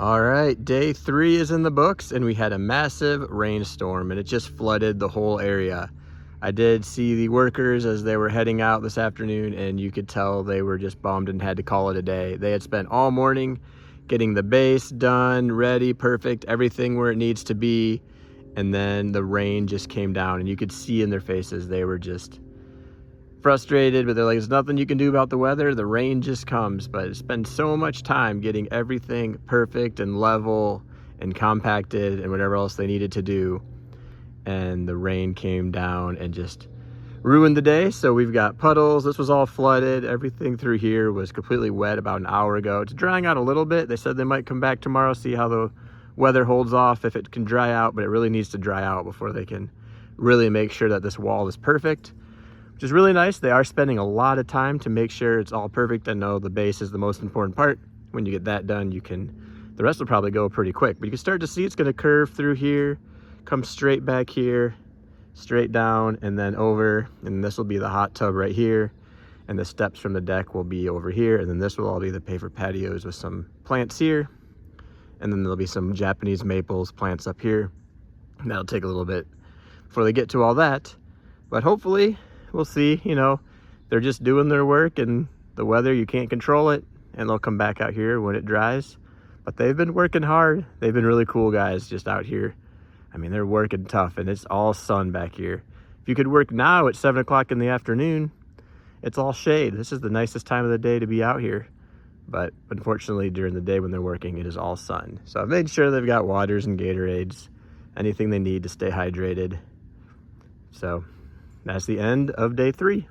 All right, day 3 is in the books, and we had a massive rainstorm, and it just flooded the whole area. I did see the workers as they were heading out this afternoon, and you could tell they were just bummed and had to call it a day. They had spent all morning getting the base done, ready, perfect, everything where it needs to be, and then the rain just came down, and you could see in their faces they were just frustrated, but they're like, there's nothing you can do about the weather. The rain just comes. But spend so much time getting everything perfect and level and compacted and whatever else they needed to do, and the rain came down and just ruined the day. So we've got puddles. This was all flooded. Everything through here was completely wet about an hour ago. It's drying out a little bit. They said they might come back tomorrow, see how the weather holds off, if it can dry out, but it really needs to dry out before they can really make sure that this wall is perfect, which is really nice. They are spending a lot of time to make sure it's all perfect. I know the base is the most important part. When you get that done, the rest will probably go pretty quick, but you can start to see it's going to curve through here, come straight back here, straight down, and then over, and this will be the hot tub right here, and the steps from the deck will be over here, and then this will all be the paver patios with some plants here, and then there'll be some Japanese maples plants up here. And that'll take a little bit before they get to all that, but hopefully we'll see. They're just doing their work, and the weather, you can't control it, and they'll come back out here when it dries. But they've been working hard. They've been really cool guys just out here. I mean, they're working tough, and it's all sun back here. If you could work now at 7 o'clock in the afternoon, it's all shade. This is the nicest time of the day to be out here. But unfortunately, during the day when they're working, it is all sun. So I've made sure they've got waters and Gatorades, anything they need to stay hydrated. So that's the end of day 3.